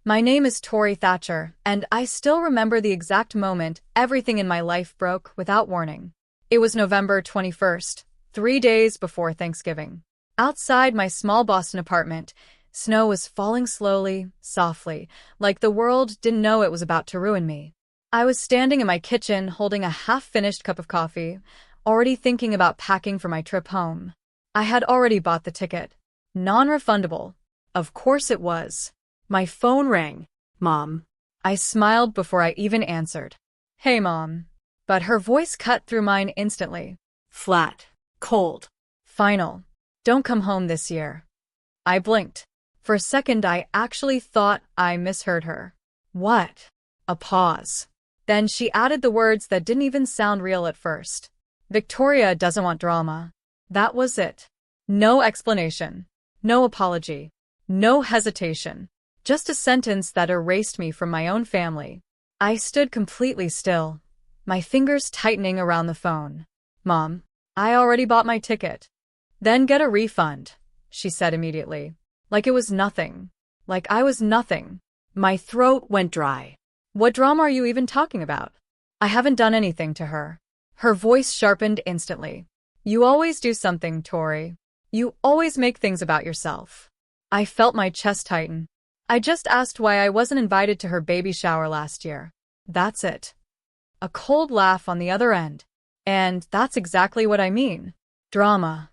My name is Tori Thatcher, and I still remember the exact moment everything in my life broke without warning. It was November 21st, 3 days before Thanksgiving. Outside my small Boston apartment, snow was falling slowly, softly, like the world didn't know it was about to ruin me. I was standing in my kitchen holding a half-finished cup of coffee, already thinking about packing for my trip home. I had already bought the ticket. Non-refundable. Of course it was. My phone rang. Mom. I smiled before I even answered. Hey, Mom. But her voice cut through mine instantly. Flat. Cold. Final. Don't come home this year. I blinked. For a second, I actually thought I misheard her. What? A pause. Then she added the words that didn't even sound real at first. Victoria doesn't want drama. That was it. No explanation. No apology. No hesitation. Just a sentence that erased me from my own family. I stood completely still, my fingers tightening around the phone. Mom, I already bought my ticket. Then get a refund, she said immediately. Like it was nothing. Like I was nothing. My throat went dry. What drama are you even talking about? I haven't done anything to her. Her voice sharpened instantly. You always do something, Tori. You always make things about yourself. I felt my chest tighten. I just asked why I wasn't invited to her baby shower last year. That's it. A cold laugh on the other end. And that's exactly what I mean. Drama.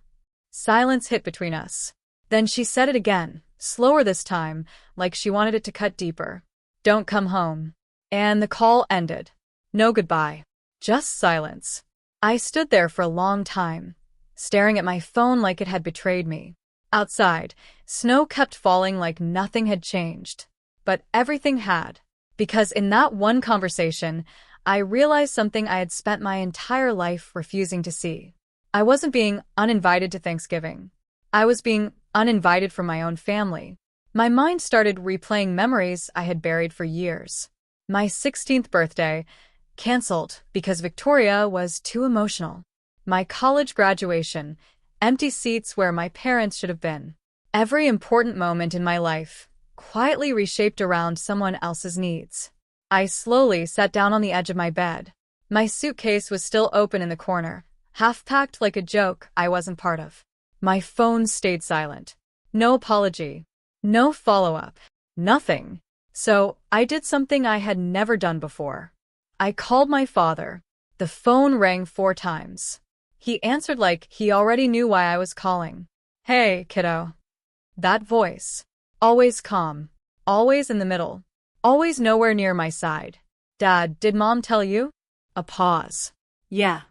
Silence hit between us. Then she said it again, slower this time, like she wanted it to cut deeper. Don't come home. And the call ended. No goodbye. Just silence. I stood there for a long time, staring at my phone like it had betrayed me. Outside, snow kept falling like nothing had changed. But everything had. Because in that one conversation, I realized something I had spent my entire life refusing to see. I wasn't being uninvited to Thanksgiving. I was being uninvited from my own family. My mind started replaying memories I had buried for years. My 16th birthday, canceled because Victoria was too emotional. My college graduation, empty seats where my parents should have been. Every important moment in my life, quietly reshaped around someone else's needs. I slowly sat down on the edge of my bed. My suitcase was still open in the corner, half-packed like a joke I wasn't part of. My phone stayed silent. No apology. No follow-up. Nothing. So I did something I had never done before. I called my father. The phone rang 4 times. He answered like he already knew why I was calling. Hey, kiddo. That voice. Always calm. Always in the middle. Always nowhere near my side. Dad, did Mom tell you? A pause. Yeah.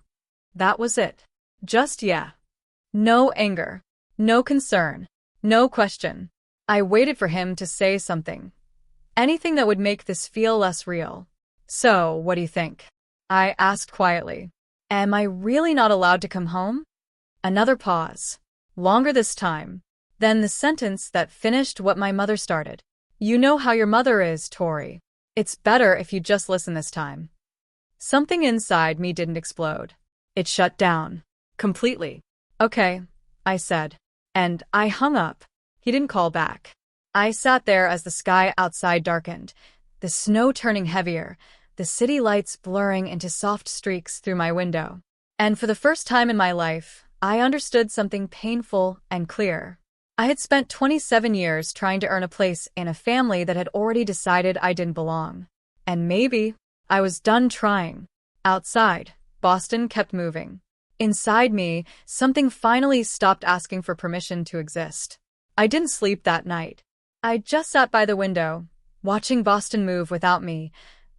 That was it. Just yeah. No anger. No concern. No question. I waited for him to say something. Anything that would make this feel less real. So, what do you think? I asked quietly. Am I really not allowed to come home? Another pause. Longer this time. Then the sentence that finished what my mother started. You know how your mother is, Tori. It's better if you just listen this time. Something inside me didn't explode. It shut down. Completely. Okay, I said. And I hung up. He didn't call back. I sat there as the sky outside darkened, the snow turning heavier, the city lights blurring into soft streaks through my window. And for the first time in my life, I understood something painful and clear. I had spent 27 years trying to earn a place in a family that had already decided I didn't belong. And maybe I was done trying. Outside, Boston kept moving. Inside me, something finally stopped asking for permission to exist. I didn't sleep that night. I just sat by the window, watching Boston move without me.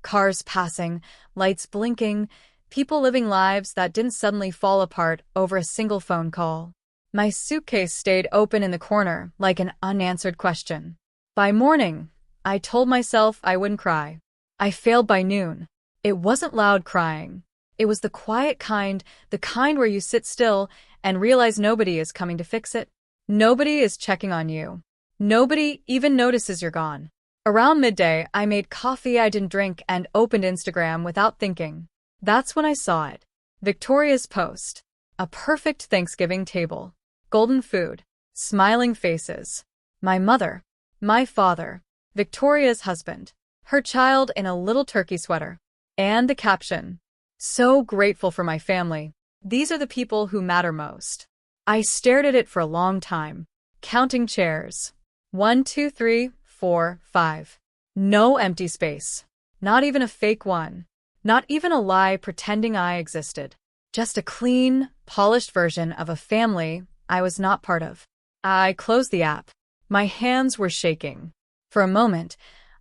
Cars passing, lights blinking, people living lives that didn't suddenly fall apart over a single phone call. My suitcase stayed open in the corner, like an unanswered question. By morning, I told myself I wouldn't cry. I failed by noon. It wasn't loud crying. It was the quiet kind, the kind where you sit still and realize nobody is coming to fix it. Nobody is checking on you. Nobody even notices you're gone. Around midday, I made coffee I didn't drink and opened Instagram without thinking. That's when I saw it. Victoria's post. A perfect Thanksgiving table. Golden food. Smiling faces. My mother. My father. Victoria's husband, her child in a little turkey sweater, and the caption, "So grateful for my family. These are the people who matter most." I stared at it for a long time, counting chairs. 1, 2, 3, 4, 5. No empty space. Not even a fake one. Not even a lie pretending I existed. Just a clean, polished version of a family I was not part of. I closed the app. My hands were shaking. For a moment,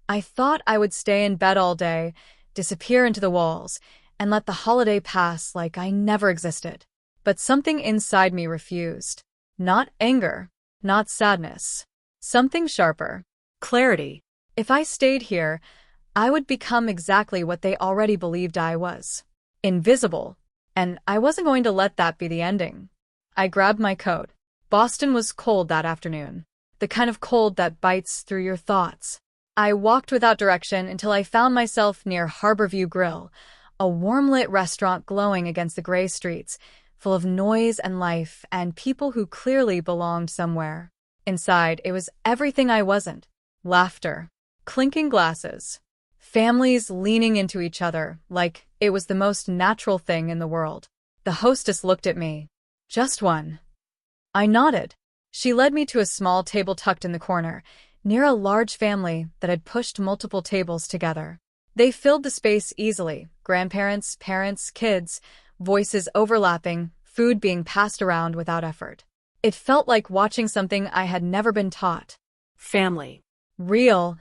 I thought I would stay in bed all day, disappear into the walls, and let the holiday pass like I never existed. But something inside me refused. Not anger, not sadness. Something sharper. Clarity. If I stayed here, I would become exactly what they already believed I was. Invisible. And I wasn't going to let that be the ending. I grabbed my coat. Boston was cold that afternoon. The kind of cold that bites through your thoughts. I walked without direction until I found myself near Harborview Grill, a warm-lit restaurant glowing against the gray streets, full of noise and life and people who clearly belonged somewhere. Inside, it was everything I wasn't. Laughter. Clinking glasses. Families leaning into each other like it was the most natural thing in the world. The hostess looked at me. "Just one." I nodded. She led me to a small table tucked in the corner, near a large family that had pushed multiple tables together. They filled the space easily, grandparents, parents, kids, voices overlapping, food being passed around without effort. It felt like watching something I had never been taught. Family. Real,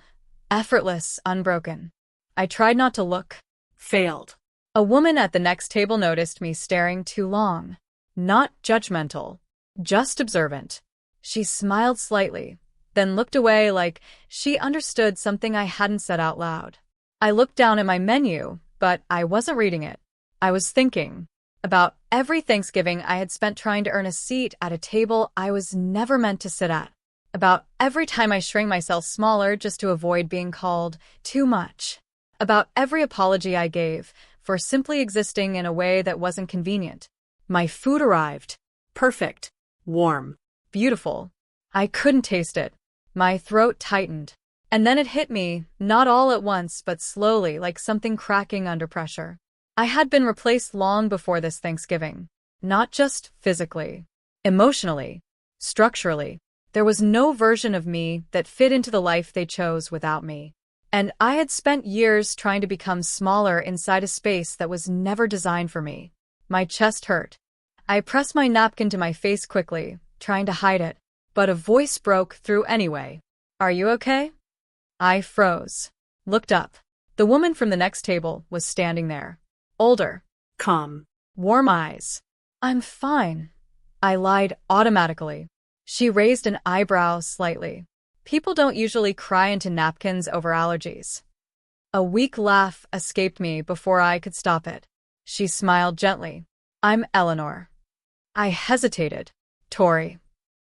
effortless, unbroken. I tried not to look. Failed. A woman at the next table noticed me staring too long. Not judgmental, just observant. She smiled slightly, then looked away like she understood something I hadn't said out loud. I looked down at my menu, but I wasn't reading it. I was thinking about every Thanksgiving I had spent trying to earn a seat at a table I was never meant to sit at. About every time I shrank myself smaller just to avoid being called too much. About every apology I gave for simply existing in a way that wasn't convenient. My food arrived. Perfect. Warm. Beautiful. I couldn't taste it. My throat tightened. And then it hit me, not all at once, but slowly, like something cracking under pressure. I had been replaced long before this Thanksgiving. Not just physically. Emotionally. Structurally. There was no version of me that fit into the life they chose without me. And I had spent years trying to become smaller inside a space that was never designed for me. My chest hurt. I pressed my napkin to my face quickly, trying to hide it. But a voice broke through anyway. "Are you okay?" I froze. Looked up. The woman from the next table was standing there. Older. Calm. Warm eyes. "I'm fine." I lied automatically. She raised an eyebrow slightly. "People don't usually cry into napkins over allergies." A weak laugh escaped me before I could stop it. She smiled gently. "I'm Eleanor." I hesitated. "Tori."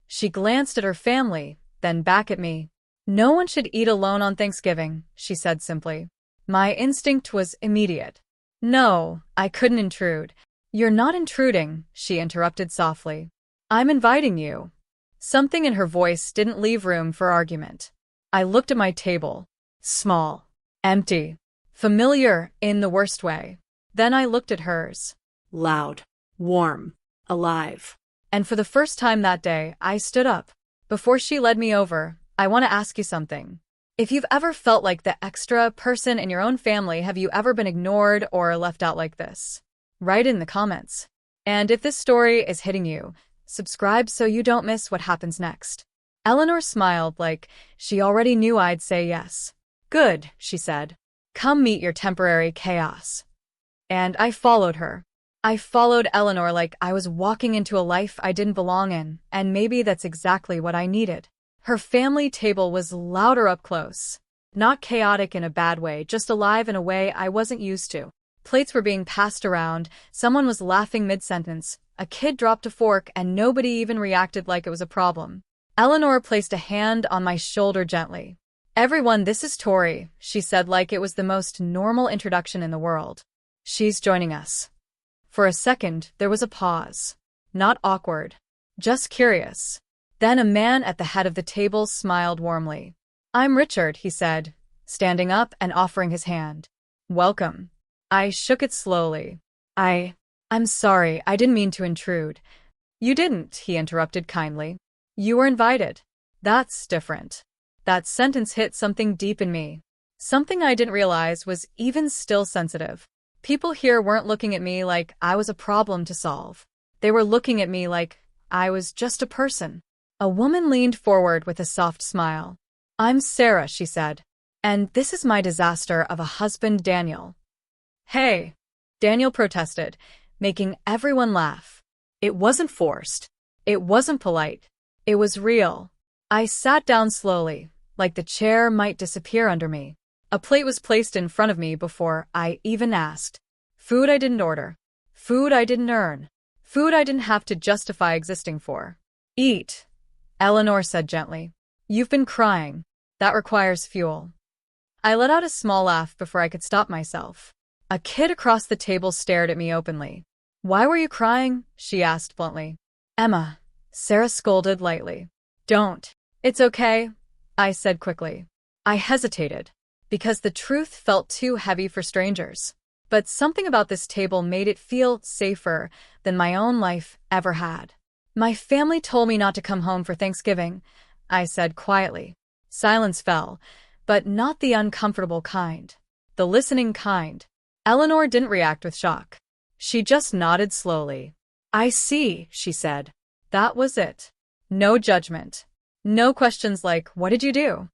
She glanced at her family, then back at me. "No one should eat alone on Thanksgiving," she said simply. My instinct was immediate. "No, I couldn't intrude." "You're not intruding," she interrupted softly. "I'm inviting you." Something in her voice didn't leave room for argument. I looked at my table. Small. Empty. Familiar in the worst way. Then I looked at hers. Loud. Warm. Alive. And for the first time that day, I stood up. "Before she led me over, I want to ask you something. If you've ever felt like the extra person in your own family, have you ever been ignored or left out like this? Write in the comments. And if this story is hitting you, subscribe so you don't miss what happens next." Eleanor smiled like she already knew I'd say yes. "Good," she said. "Come meet your temporary chaos." And I followed her. I followed Eleanor like I was walking into a life I didn't belong in, and maybe that's exactly what I needed. Her family table was louder up close. Not chaotic in a bad way, just alive in a way I wasn't used to. Plates were being passed around, someone was laughing mid-sentence, a kid dropped a fork, and nobody even reacted like it was a problem. Eleanor placed a hand on my shoulder gently. "Everyone, this is Tori," she said like it was the most normal introduction in the world. "She's joining us." For a second, there was a pause. Not awkward. Just curious. Then a man at the head of the table smiled warmly. I'm Richard, he said, standing up and offering his hand. Welcome. I shook it slowly. I'm sorry, I didn't mean to intrude. You didn't, he interrupted kindly. You were invited. That's different. That sentence hit something deep in me. Something I didn't realize was even still sensitive. People here weren't looking at me like I was a problem to solve. They were looking at me like I was just a person. A woman leaned forward with a soft smile. I'm Sarah, she said. And this is my disaster of a husband, Daniel. Hey, Daniel protested, making everyone laugh. It wasn't forced. It wasn't polite. It was real. I sat down slowly, like the chair might disappear under me. A plate was placed in front of me before I even asked. Food I didn't order. Food I didn't earn. Food I didn't have to justify existing for. Eat, Eleanor said gently. You've been crying. That requires fuel. I let out a small laugh before I could stop myself. A kid across the table stared at me openly. Why were you crying? She asked bluntly. Emma, Sarah scolded lightly. Don't. It's okay, I said quickly. I hesitated, because the truth felt too heavy for strangers. But something about this table made it feel safer than my own life ever had. My family told me not to come home for Thanksgiving, I said quietly. Silence fell, but not the uncomfortable kind. The listening kind. Eleanor didn't react with shock. She just nodded slowly. I see, she said. That was it. No judgment. No questions like, what did you do?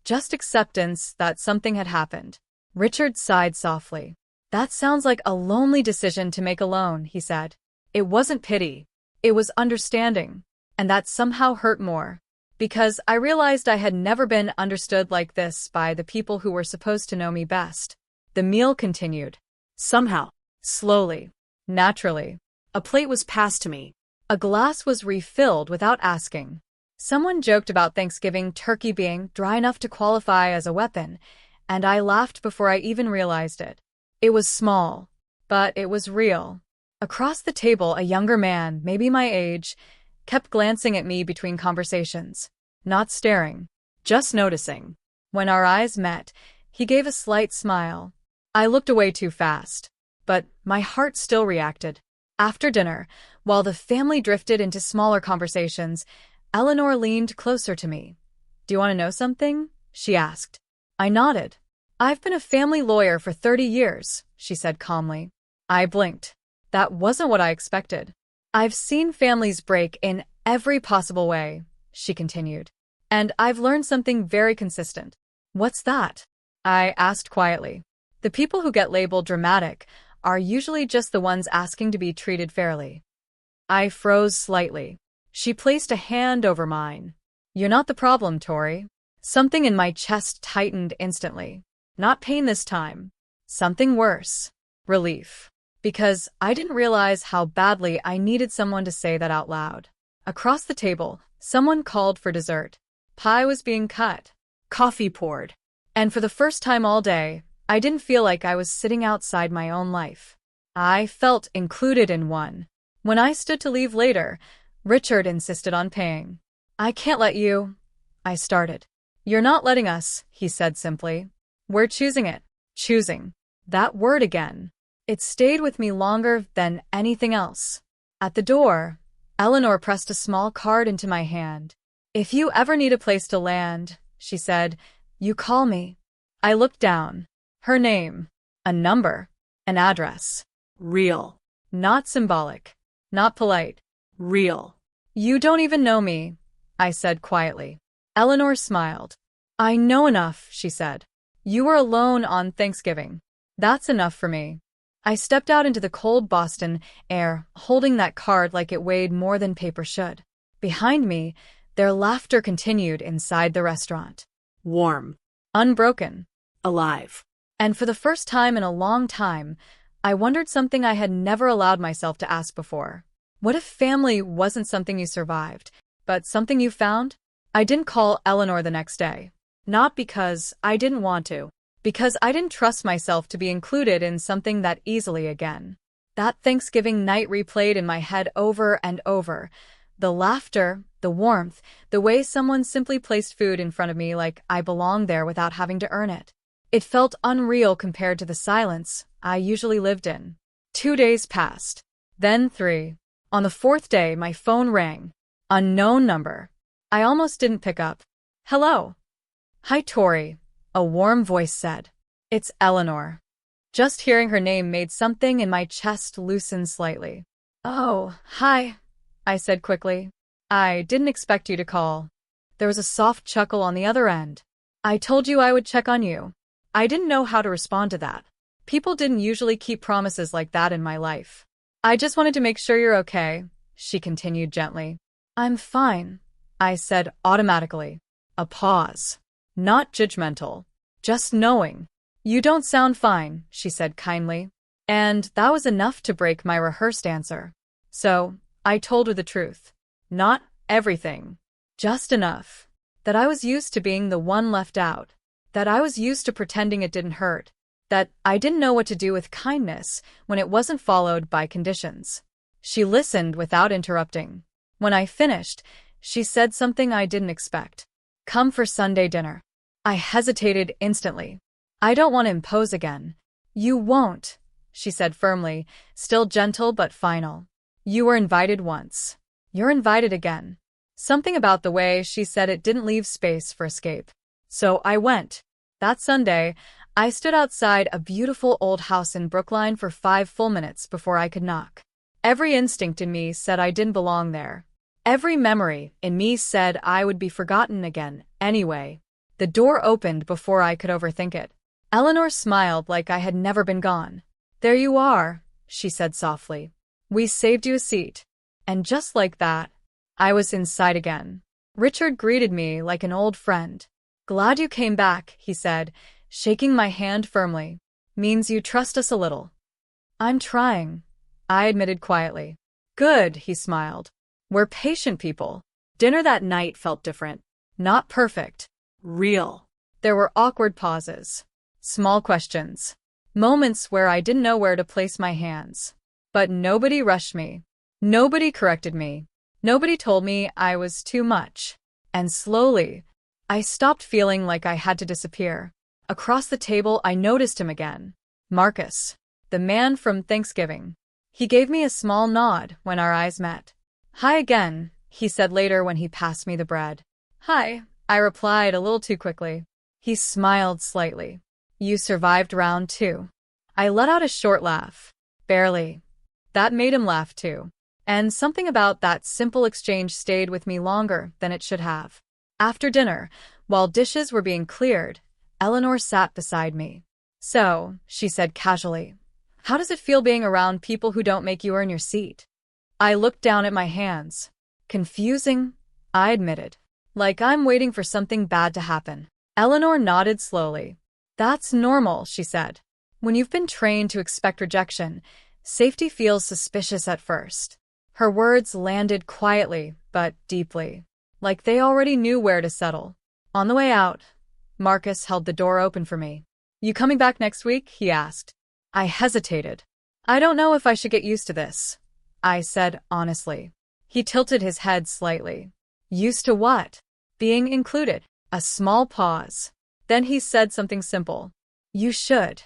Just acceptance that something had happened. Richard sighed softly. That sounds like a lonely decision to make alone, he said. It wasn't pity. It was understanding. And that somehow hurt more. Because I realized I had never been understood like this by the people who were supposed to know me best. The meal continued. Somehow. Slowly. Naturally. A plate was passed to me. A glass was refilled without asking. Someone joked about Thanksgiving turkey being dry enough to qualify as a weapon, and I laughed before I even realized it. It was small, but it was real. Across the table, a younger man, maybe my age, kept glancing at me between conversations. Not staring, just noticing. When our eyes met, he gave a slight smile. I looked away too fast, but my heart still reacted. After dinner, while the family drifted into smaller conversations, Eleanor leaned closer to me. Do you want to know something? She asked. I nodded. I've been a family lawyer for 30 years, she said calmly. I blinked. That wasn't what I expected. I've seen families break in every possible way, she continued. And I've learned something very consistent. What's that? I asked quietly. The people who get labeled dramatic are usually just the ones asking to be treated fairly. I froze slightly. She placed a hand over mine. You're not the problem, Tori. Something in my chest tightened instantly. Not pain this time. Something worse. Relief. Because I didn't realize how badly I needed someone to say that out loud. Across the table, someone called for dessert. Pie was being cut. Coffee poured. And for the first time all day, I didn't feel like I was sitting outside my own life. I felt included in one. When I stood to leave later, Richard insisted on paying. I can't let you, I started. You're not letting us, he said simply. We're choosing it. Choosing. That word again. It stayed with me longer than anything else. At the door, Eleanor pressed a small card into my hand. If you ever need a place to land, she said, you call me. I looked down. Her name. A number. An address. Real. Not symbolic. Not polite. Real. You don't even know me, I said quietly. Eleanor smiled. I know enough, she said. You were alone on Thanksgiving. That's enough for me. I stepped out into the cold Boston air, holding that card like it weighed more than paper should. Behind me, their laughter continued inside the restaurant. Warm. Unbroken. Alive. And for the first time in a long time, I wondered something I had never allowed myself to ask before. What if family wasn't something you survived, but something you found? I didn't call Eleanor the next day. Not because I didn't want to. Because I didn't trust myself to be included in something that easily again. That Thanksgiving night replayed in my head over and over, The laughter, the warmth, the way someone simply placed food in front of me like I belonged there without having to earn it. It felt unreal compared to the silence I usually lived in. 2 days passed. Then 3. On the 4th day, my phone rang. Unknown number. I almost didn't pick up. Hello. Hi, Tori, a warm voice said. It's Eleanor. Just hearing her name made something in my chest loosen slightly. Oh, hi, I said quickly. I didn't expect you to call. There was a soft chuckle on the other end. I told you I would check on you. I didn't know how to respond to that. People didn't usually keep promises like that in my life. I just wanted to make sure you're okay, she continued gently. I'm fine, I said automatically. A pause. Not judgmental. Just knowing. You don't sound fine, she said kindly. And that was enough to break my rehearsed answer. So, I told her the truth. Not everything. Just enough. That I was used to being the one left out. That I was used to pretending it didn't hurt. That I didn't know what to do with kindness when it wasn't followed by conditions. She listened without interrupting. When I finished, she said something I didn't expect. Come for Sunday dinner. I hesitated instantly. I don't want to impose again. You won't, she said firmly, still gentle but final. You were invited once. You're invited again. Something about the way she said it didn't leave space for escape. So I went. That Sunday, I stood outside a beautiful old house in Brookline for 5 full minutes before I could knock. Every instinct in me said I didn't belong there. Every memory in me said I would be forgotten again anyway. The door opened before I could overthink it. Eleanor smiled like I had never been gone. There you are, she said softly. We saved you a seat. And just like that, I was inside again. Richard greeted me like an old friend. Glad you came back, he said, shaking my hand firmly. Means you trust us a little. I'm trying, I admitted quietly. Good, he smiled. We're patient people. Dinner that night felt different. Not perfect. Real. There were awkward pauses. Small questions. Moments where I didn't know where to place my hands. But nobody rushed me. Nobody corrected me. Nobody told me I was too much. And slowly, I stopped feeling like I had to disappear. Across the table, I noticed him again. Marcus, the man from Thanksgiving. He gave me a small nod when our eyes met. Hi again, he said later when he passed me the bread. Hi, I replied a little too quickly. He smiled slightly. You survived round 2. I let out a short laugh. Barely. That made him laugh too. And something about that simple exchange stayed with me longer than it should have. After dinner, while dishes were being cleared, Eleanor sat beside me. So, she said casually, how does it feel being around people who don't make you earn your seat? I looked down at my hands. Confusing, I admitted. Like I'm waiting for something bad to happen. Eleanor nodded slowly. That's normal, she said. When you've been trained to expect rejection, safety feels suspicious at first. Her words landed quietly, but deeply. Like they already knew where to settle. On the way out, Marcus held the door open for me. You coming back next week? He asked. I hesitated. I don't know if I should get used to this, I said honestly. He tilted his head slightly. Used to what? Being included. A small pause. Then he said something simple. You should.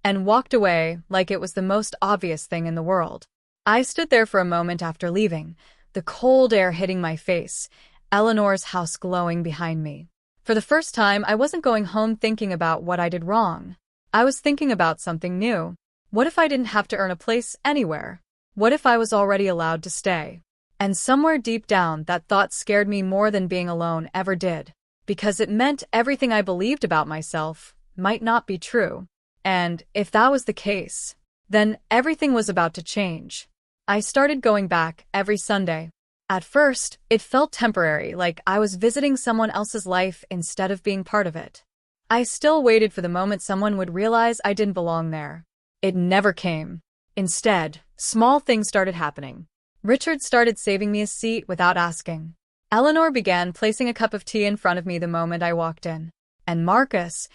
And walked away like it was the most obvious thing in the world. I stood there for a moment after leaving, the cold air hitting my face, Eleanor's house glowing behind me. For the first time, I wasn't going home thinking about what I did wrong. I was thinking about something new. What if I didn't have to earn a place anywhere? What if I was already allowed to stay? And somewhere deep down, that thought scared me more than being alone ever did. Because it meant everything I believed about myself might not be true. And if that was the case, then everything was about to change. I started going back every Sunday. At first, it felt temporary, like I was visiting someone else's life instead of being part of it. I still waited for the moment someone would realize I didn't belong there. It never came. Instead, small things started happening. Richard started saving me a seat without asking. Eleanor began placing a cup of tea in front of me the moment I walked in. And Marcus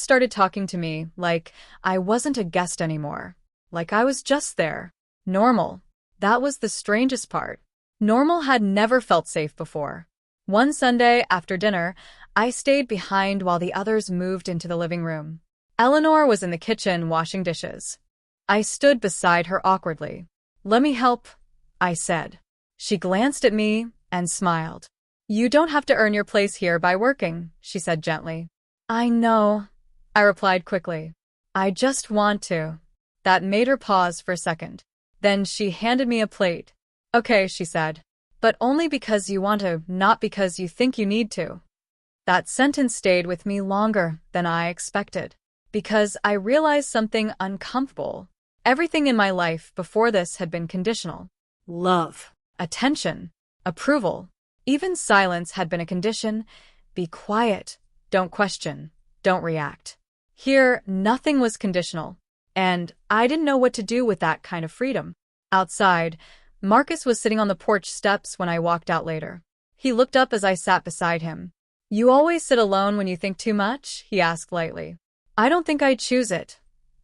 started talking to me like I wasn't a guest anymore. Like I was just there. Normal. That was the strangest part. Normal had never felt safe before. One Sunday after dinner, I stayed behind while the others moved into the living room. Eleanor was in the kitchen washing dishes. I stood beside her awkwardly. "Let me help," I said. She glanced at me and smiled. "You don't have to earn your place here by working," she said gently. "I know," I replied quickly. "I just want to." That made her pause for a second. Then she handed me a plate. "Okay," she said. "But only because you want to, not because you think you need to." That sentence stayed with me longer than I expected, because I realized something uncomfortable. Everything in my life before this had been conditional. Love. Attention. Approval. Even silence had been a condition. Be quiet. Don't question. Don't react. Here, nothing was conditional. And I didn't know what to do with that kind of freedom. Outside, Marcus was sitting on the porch steps when I walked out later. He looked up as I sat beside him. "You always sit alone when you think too much?" he asked lightly. "I don't think I'd choose it,"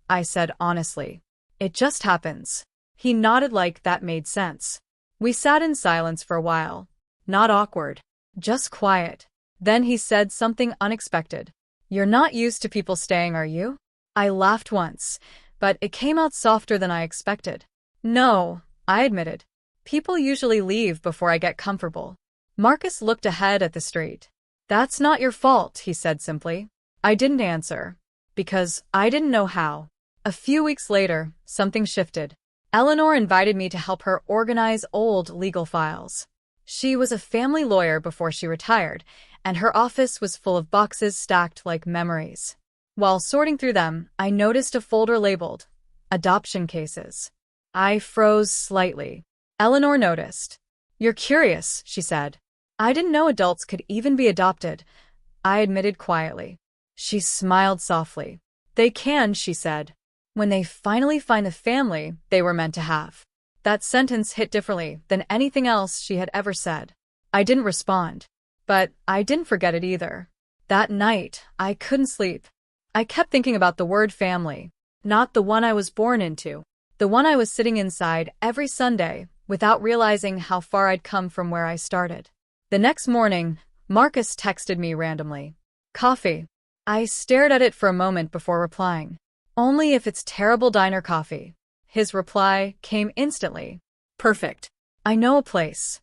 I said honestly. "It just happens." He nodded like that made sense. We sat in silence for a while. Not awkward, just quiet. Then he said something unexpected. "You're not used to people staying, are you?" I laughed once, but it came out softer than I expected. "No," I admitted. "People usually leave before I get comfortable." Marcus looked ahead at the street. "That's not your fault," he said simply. I didn't answer, because I didn't know how. A few weeks later, something shifted. Eleanor invited me to help her organize old legal files. She was a family lawyer before she retired, and her office was full of boxes stacked like memories. While sorting through them, I noticed a folder labeled Adoption Cases. I froze slightly. Eleanor noticed. "You're curious," she said. "I didn't know adults could even be adopted," I admitted quietly. She smiled softly. "They can," she said, "when they finally find the family they were meant to have." That sentence hit differently than anything else she had ever said. I didn't respond, but I didn't forget it either. That night, I couldn't sleep. I kept thinking about the word family, not the one I was born into, the one I was sitting inside every Sunday without realizing how far I'd come from where I started. The next morning, Marcus texted me randomly. "Coffee." I stared at it for a moment before replying. "Only if it's terrible diner coffee." His reply came instantly. "Perfect. I know a place."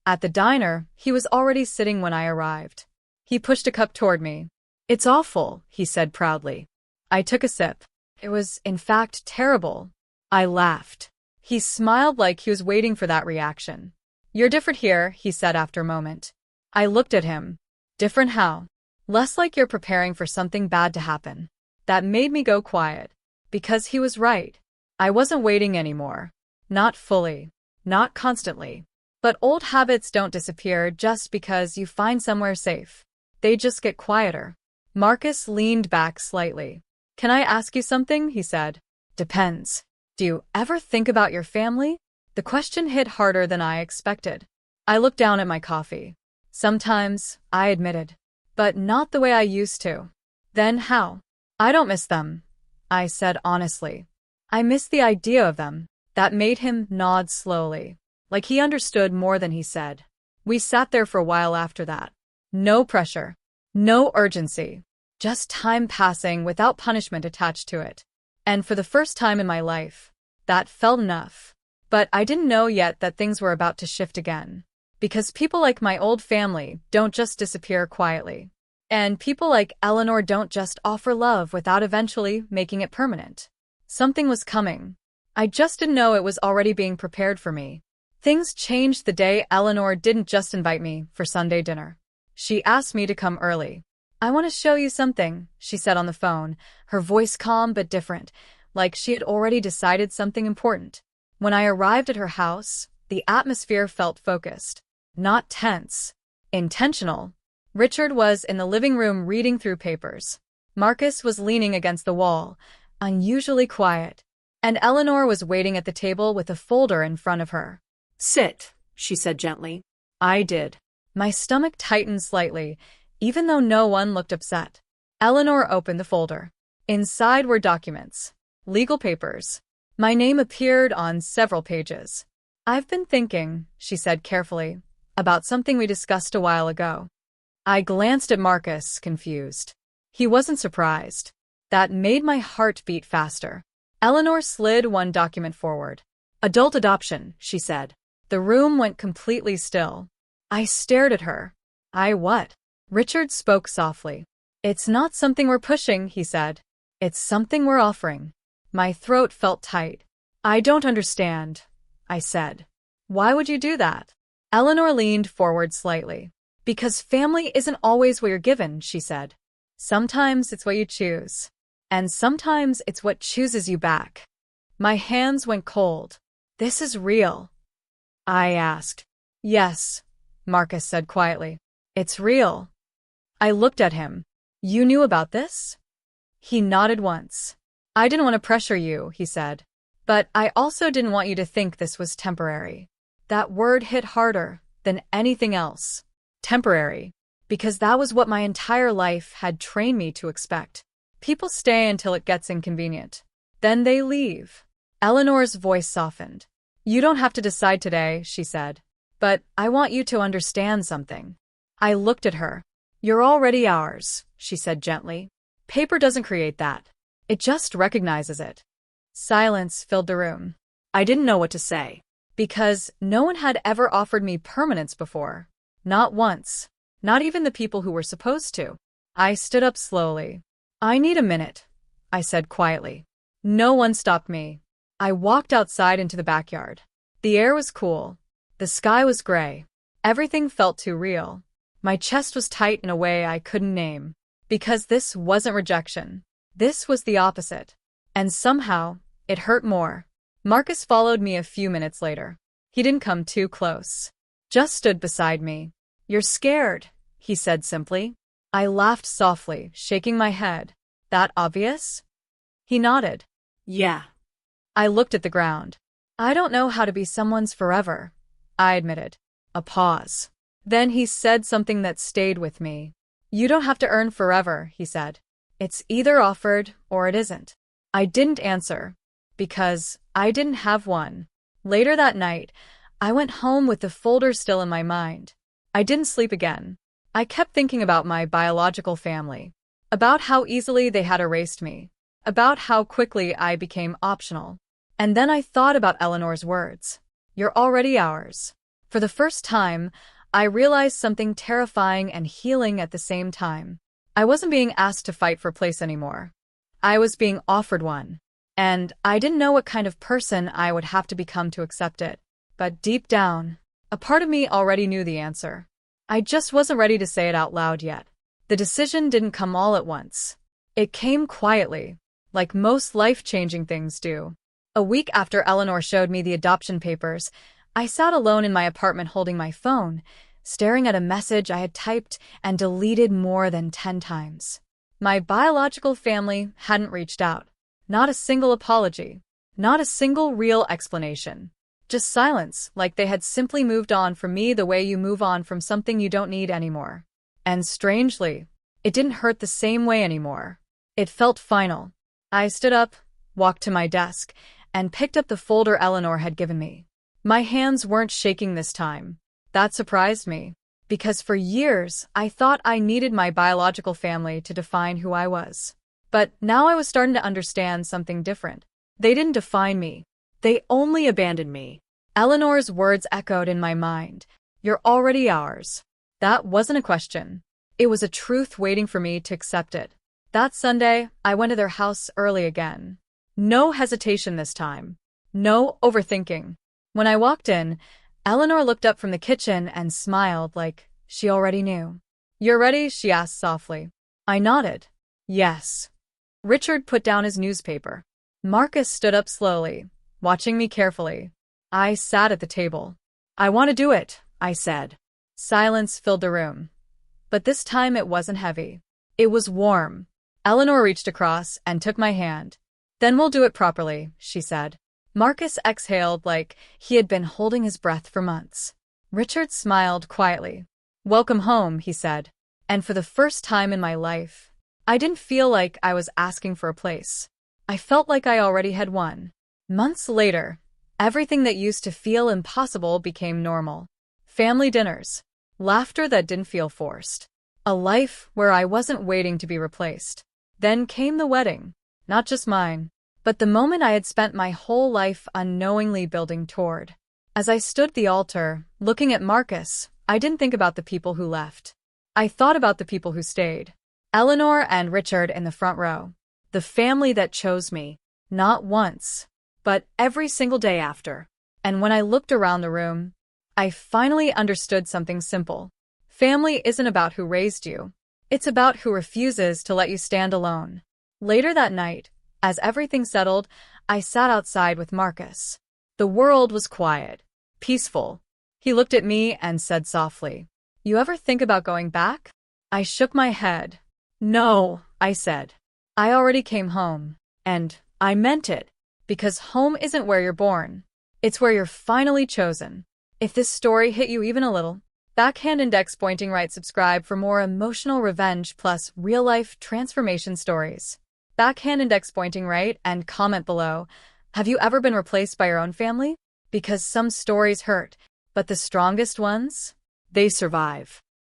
At the diner, he was already sitting when I arrived. He pushed a cup toward me. "It's awful," he said proudly. I took a sip. It was, in fact, terrible. I laughed. He smiled like he was waiting for that reaction. "You're different here," he said after a moment. I looked at him. "Different how?" "Less like you're preparing for something bad to happen." That made me go quiet. Because he was right. I wasn't waiting anymore. Not fully. Not constantly. But old habits don't disappear just because you find somewhere safe. They just get quieter. Marcus leaned back slightly. "Can I ask you something?" he said. "Depends. Do you ever think about your family?" The question hit harder than I expected. I looked down at my coffee. "Sometimes," I admitted. "But not the way I used to." "Then how?" "I don't miss them," I said honestly. "I miss the idea of them." That made him nod slowly, like he understood more than he said. We sat there for a while after that. No pressure. No urgency. Just time passing without punishment attached to it. And for the first time in my life, that felt enough. But I didn't know yet that things were about to shift again. Because people like my old family don't just disappear quietly. And people like Eleanor don't just offer love without eventually making it permanent. Something was coming. I just didn't know it was already being prepared for me. Things changed the day Eleanor didn't just invite me for Sunday dinner. She asked me to come early. "I want to show you something," she said on the phone, her voice calm but different, like she had already decided something important. When I arrived at her house, the atmosphere felt focused. Not tense. Intentional. Richard was in the living room reading through papers. Marcus was leaning against the wall, unusually quiet. And Eleanor was waiting at the table with a folder in front of her. "Sit," she said gently. I did. My stomach tightened slightly, even though no one looked upset. Eleanor opened the folder. Inside were documents. Legal papers. My name appeared on several pages. I've been thinking, she said carefully, about something we discussed a while ago. I glanced at Marcus, confused. He wasn't surprised. That made my heart beat faster. Eleanor slid one document forward. Adult adoption, she said. The room went completely still. I stared at her. What? Richard spoke softly. It's not something we're pushing, he said. It's something we're offering. My throat felt tight. I don't understand, I said. Why would you do that? Eleanor leaned forward slightly. Because family isn't always what you're given, she said. Sometimes it's what you choose. And sometimes it's what chooses you back. My hands went cold. This is real? I asked. Yes, Marcus said quietly. It's real. I looked at him. You knew about this? He nodded once. I didn't want to pressure you, he said. But I also didn't want you to think this was temporary. That word hit harder than anything else. Temporary. Because that was what my entire life had trained me to expect. People stay until it gets inconvenient. Then they leave. Eleanor's voice softened. You don't have to decide today, she said. But I want you to understand something. I looked at her. You're already ours, she said gently. Paper doesn't create that. It just recognizes it. Silence filled the room. I didn't know what to say. Because no one had ever offered me permanence before. Not once. Not even the people who were supposed to. I stood up slowly. I need a minute, I said quietly. No one stopped me. I walked outside into the backyard. The air was cool. The sky was gray. Everything felt too real. My chest was tight in a way I couldn't name. Because this wasn't rejection. This was the opposite. And somehow, it hurt more. Marcus followed me a few minutes later. He didn't come too close. Just stood beside me. You're scared, he said simply. I laughed softly, shaking my head. That obvious? He nodded. Yeah. I looked at the ground. I don't know how to be someone's forever, I admitted. A pause. Then he said something that stayed with me. You don't have to earn forever, he said. It's either offered or it isn't. I didn't answer. Because I didn't have one. Later that night, I went home with the folder still in my mind. I didn't sleep again. I kept thinking about my biological family. About how easily they had erased me. About how quickly I became optional. And then I thought about Eleanor's words. You're already ours. For the first time, I realized something terrifying and healing at the same time. I wasn't being asked to fight for place anymore. I was being offered one. And I didn't know what kind of person I would have to become to accept it. But deep down, a part of me already knew the answer. I just wasn't ready to say it out loud yet. The decision didn't come all at once. It came quietly, like most life-changing things do. A week after Eleanor showed me the adoption papers, I sat alone in my apartment holding my phone, staring at a message I had typed and deleted more than 10 times. My biological family hadn't reached out. Not a single apology. Not a single real explanation. Just silence, like they had simply moved on from me the way you move on from something you don't need anymore. And strangely, it didn't hurt the same way anymore. It felt final. I stood up, walked to my desk, and picked up the folder Eleanor had given me. My hands weren't shaking this time. That surprised me, because for years I thought I needed my biological family to define who I was. But now I was starting to understand something different. They didn't define me. They only abandoned me. Eleanor's words echoed in my mind. You're already ours. That wasn't a question. It was a truth waiting for me to accept it. That Sunday, I went to their house early again. No hesitation this time. No overthinking. When I walked in, Eleanor looked up from the kitchen and smiled like she already knew. You're ready? She asked softly. I nodded. Yes. Richard put down his newspaper. Marcus stood up slowly, watching me carefully. I sat at the table. I want to do it, I said. Silence filled the room. But this time it wasn't heavy. It was warm. Eleanor reached across and took my hand. Then we'll do it properly, she said. Marcus exhaled like he had been holding his breath for months. Richard smiled quietly. Welcome home, he said. And for the first time in my life, I didn't feel like I was asking for a place. I felt like I already had one. Months later, Everything that used to feel impossible became normal. Family dinners. Laughter that didn't feel forced. A life where I wasn't waiting to be replaced. Then came the wedding. Not just mine, but the moment I had spent my whole life unknowingly building toward. As I stood at the altar, looking at Marcus, I didn't think about the people who left. I thought about the people who stayed. Eleanor and Richard in the front row. The family that chose me. Not once, but every single day after. And when I looked around the room, I finally understood something simple. Family isn't about who raised you. It's about who refuses to let you stand alone. Later that night, as everything settled, I sat outside with Marcus. The world was quiet, peaceful. He looked at me and said softly, "You ever think about going back?" I shook my head. "No," I said. "I already came home. And I meant it. Because home isn't where you're born. It's where you're finally chosen." If this story hit you even a little, backhand index pointing right, subscribe for more emotional revenge plus real-life transformation stories. Backhand index pointing right and comment below. Have you ever been replaced by your own family? Because some stories hurt, but the strongest ones, they survive.